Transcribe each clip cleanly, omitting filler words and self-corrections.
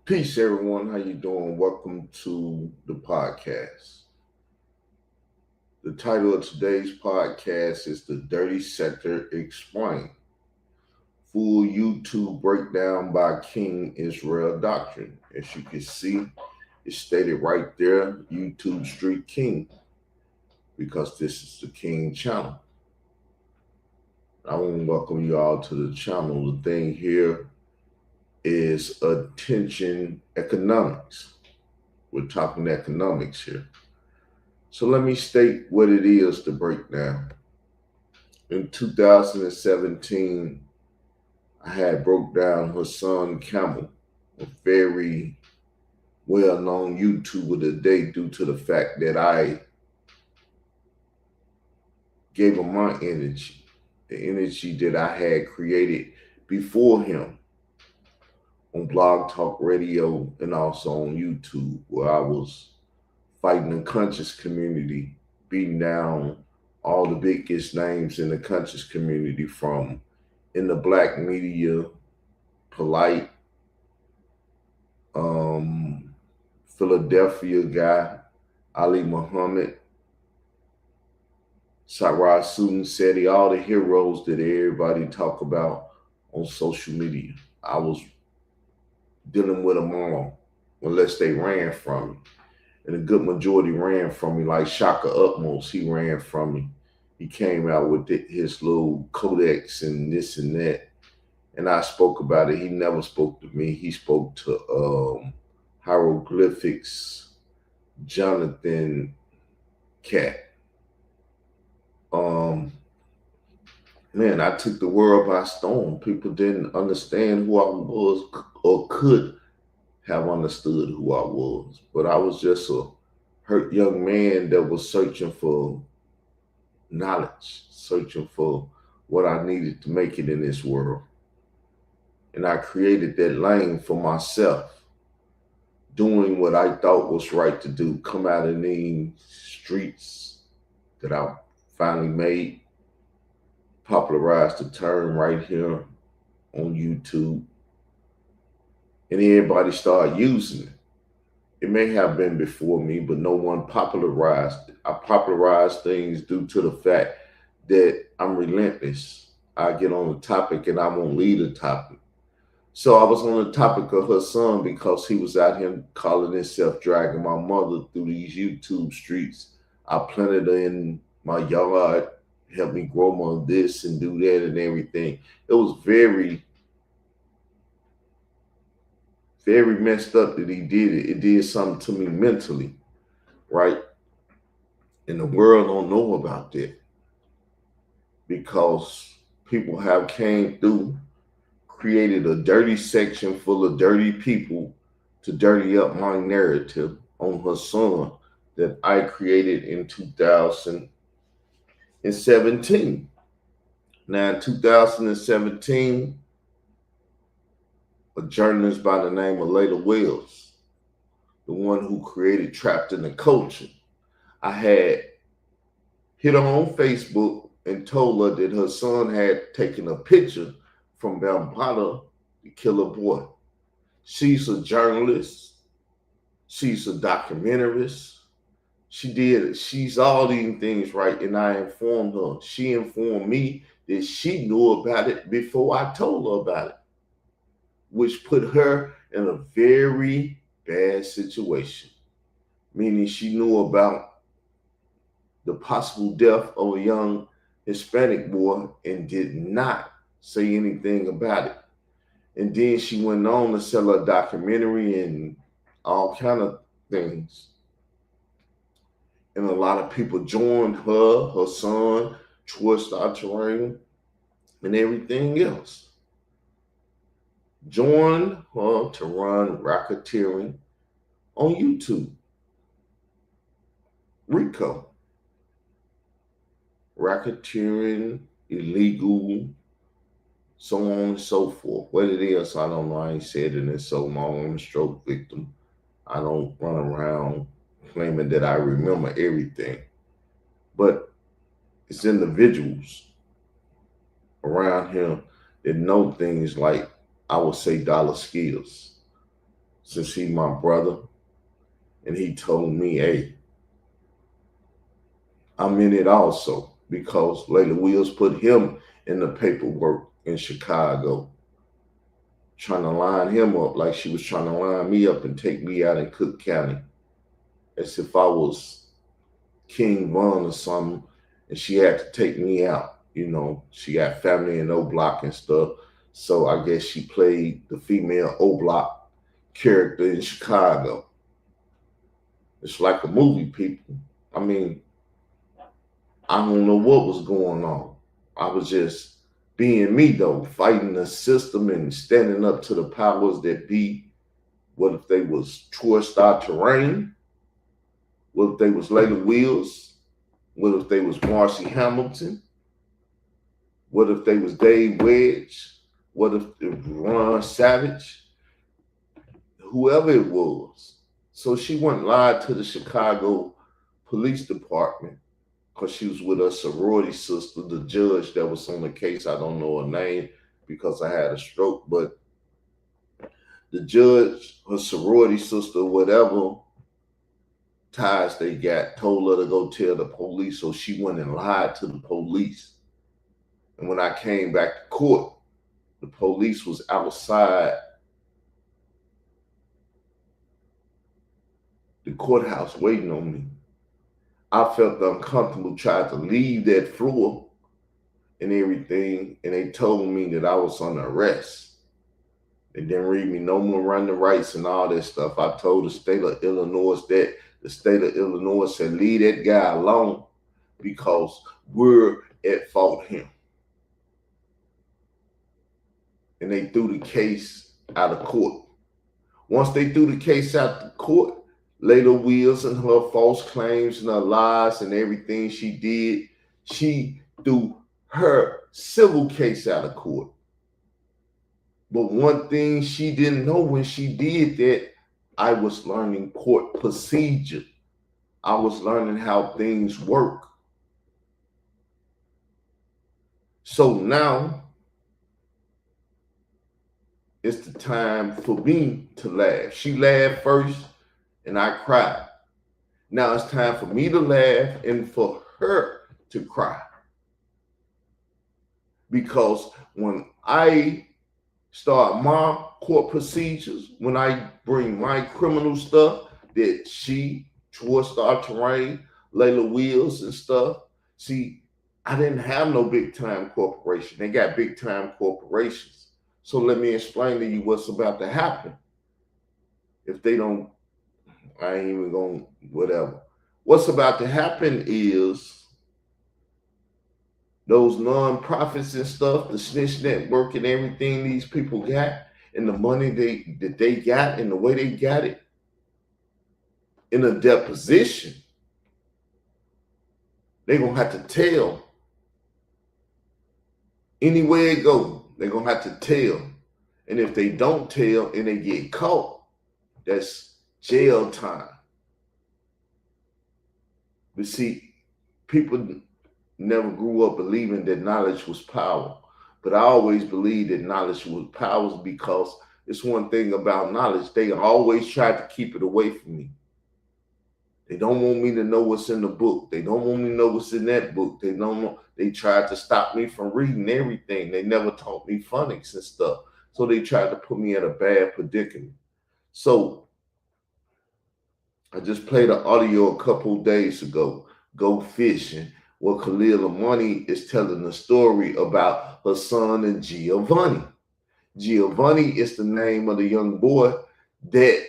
Peace, everyone. How you doing? Welcome to the podcast. The title of today's podcast is The Dirty Sector Explained. Full YouTube breakdown by King Israel Doctrine. As you can see, it's stated right there, YouTube Street King, because this is the King channel. I want to welcome you all to the channel. The thing here is attention economics. We're talking economics here. So let me state what it is to break down. In 2017, I had broke down Hassan Campbell, a very well-known YouTuber today due to the fact that I gave him my energy, the energy that I had created before him on Blog Talk Radio and also on YouTube, where I was fighting the conscious community, beating down all the biggest names in the conscious community, from in the black media, Polite, Philadelphia guy, Ali Muhammad, Sarah Seti, all the heroes that everybody talk about on social media. I was dealing with them all, unless they ran from me. And a good majority ran from me, like Shaka Utmost, he ran from me. He came out with his little codex and this and that. And I spoke about it. He never spoke to me. He spoke to Hieroglyphics, Jonathan Cat. Man, I took the world by storm. People didn't understand who I was or could have understood who I was. But I was just a hurt young man that was searching for knowledge, searching for what I needed to make it in this world. And I created that lane for myself, doing what I thought was right to do, come out of these streets that I finally made, popularized the term right here on YouTube, and everybody started using it. It may have been before me, but no one popularized it. I popularized things due to the fact that I'm relentless. I get on the topic and I won't leave the topic. So I was on the topic of her son because he was out here calling himself dragging my mother through these YouTube streets. I planted her in my yard, helped me grow my this and do that and everything. It was very messed up that he did it. It did something to me mentally, right? And the world don't know about that because people have came through, created a dirty section full of dirty people to dirty up my narrative on her son that I created in 2017. Now, in 2017, a journalist by the name of Leda Wells, the one who created Trapped in the Culture, I had hit her on Facebook and told her that her son had taken a picture from Bambaataa, the killer boy. She's a journalist. She's a documentarist. She's all these things, right? And I informed her. She informed me that she knew about it before I told her about it, which put her in a very bad situation, meaning she knew about the possible death of a young Hispanic boy and did not say anything about it. And then she went on to sell a documentary and all kind of things. And a lot of people joined her son, Twist Doctrine, and everything else. Joined her to run racketeering on YouTube. RICO. Racketeering, illegal, so on and so forth. What it is, I don't know. I ain't said it in so long. I'm a stroke victim. I don't run around claiming that I remember everything. But it's individuals around here that know things like, I would say, dollar skills. since he's my brother, and he told me, hey, I'm in it also, because Layla Wills put him in the paperwork in Chicago, trying to line him up like she was trying to line me up and take me out in Cook County, as if I was King Von or something, and she had to take me out. You know, she got family in O Block and stuff. So I guess she played the female O Block character in Chicago. It's like a movie, people. I mean, I don't know what was going on. I was just being me, though, fighting the system and standing up to the powers that be. What if they was Troy Star Terrain? What if they was Layla Wills? What if they was Marcy Hamilton? What if they was Dave Wedge? What if it was Ron Savage? Whoever it was. So she went live to the Chicago Police Department because she was with her sorority sister, the judge that was on the case. I don't know her name because I had a stroke, but the judge, her sorority sister, whatever ties they got, told her to go tell the police. So she went and lied to the police. And when I came back to court, the police was outside the courthouse waiting on me. I felt uncomfortable, tried to leave that floor and everything, and they told me that I was under arrest. They didn't read me no more run the rights and all that stuff. I told the state of Illinois that the state of Illinois said, leave that guy alone because we're at fault him. And they threw the case out of court. Once they threw the case out of court, Layla Wills and her false claims and her lies and everything she did, she threw her civil case out of court. But one thing she didn't know when she did that, I was learning court procedure. I was learning how things work. So now it's the time for me to laugh. She laughed first and I cried. Now it's time for me to laugh and for her to cry. Because when I start my court procedures, when I bring my criminal stuff that she, Troy Star Terrain, Layla Wills and stuff, see, I didn't have no big time corporation. They got big time corporations. So let me explain to you what's about to happen. If they don't, I ain't even going, whatever. What's about to happen is those nonprofits and stuff, the snitch network and everything these people got, and the money that they got and the way they got it in a deposition, they're going to have to tell. Anywhere it goes, they're going to have to tell. And if they don't tell and they get caught, that's jail time. But see, people never grew up believing that knowledge was power. But I always believed that knowledge was power because it's one thing about knowledge. They always try to keep it away from me. They don't want me to know what's in the book. They don't want me to know what's in that book. They don't know. They tried to stop me from reading everything. They never taught me phonics and stuff. So they tried to put me in a bad predicament. So I just played an audio a couple days ago, Go Fishing, where Khalil Amani is telling a story about her son and Giovanni. Giovanni is the name of the young boy that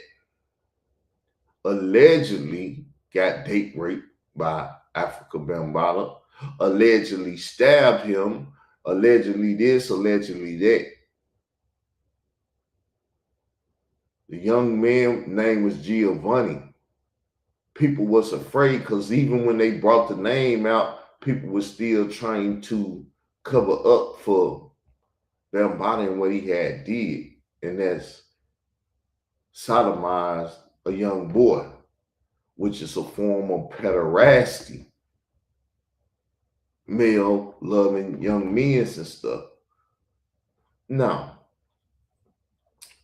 allegedly got date raped by Africa Bambaataa, allegedly stabbed him, allegedly this, allegedly that. The young man's name was Giovanni. People was afraid because even when they brought the name out, people were still trying to cover up for Bambaataa and what he had did, and that's sodomized a young boy, which is a form of pederasty, male loving young men and stuff. Now,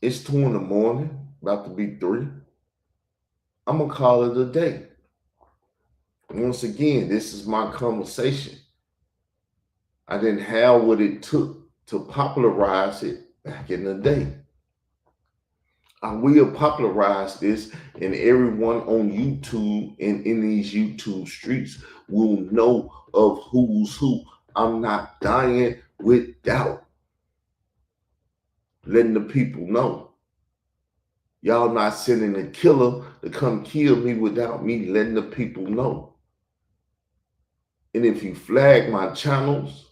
it's 2 in the morning. about to be 3. I'm going to call it a day. Once again, this is my conversation. I didn't have what it took to popularize it back in the day. I will popularize this, and everyone on YouTube and in these YouTube streets will know of who's who. I'm not dying without letting the people know. Y'all not sending a killer to come kill me without me letting the people know. And if you flag my channels,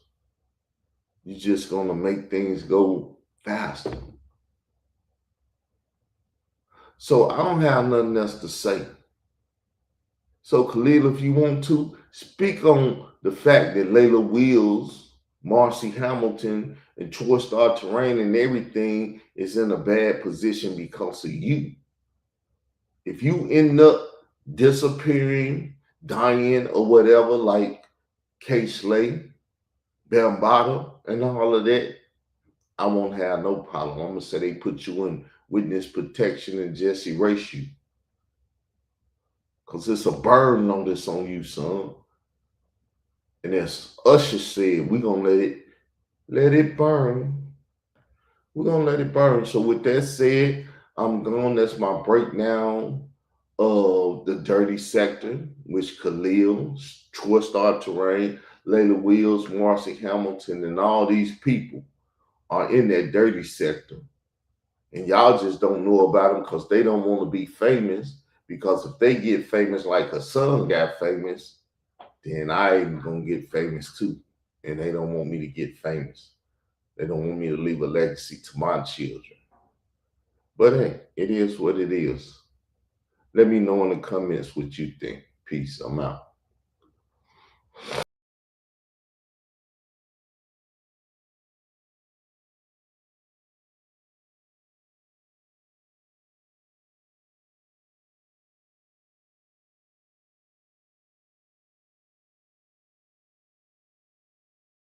you're just going to make things go faster. So I don't have nothing else to say. So Khalil, if you want to, speak on the fact that Layla Wills, Marcy Hamilton, and Troy Star Terrain and everything is in a bad position because of you. If you end up disappearing, dying, or whatever, like K. Slay, Bambaataa, and all of that, I won't have no problem. I'm going to say they put you in witness protection and just erase you. Because it's a burden on this on you, son. And as Usher said, we're going to let it burn. We're going to let it burn. So with that said, I'm gone. That's my breakdown of the dirty sector, which Khalil, Troy Star Terrain, Layla Wills, Marcy Hamilton, and all these people are in that dirty sector. And y'all just don't know about them because they don't want to be famous. Because if they get famous like her son got famous, then I ain't going to get famous too. And they don't want me to get famous. They don't want me to leave a legacy to my children. But hey, it is what it is. Let me know in the comments what you think. Peace. I'm out.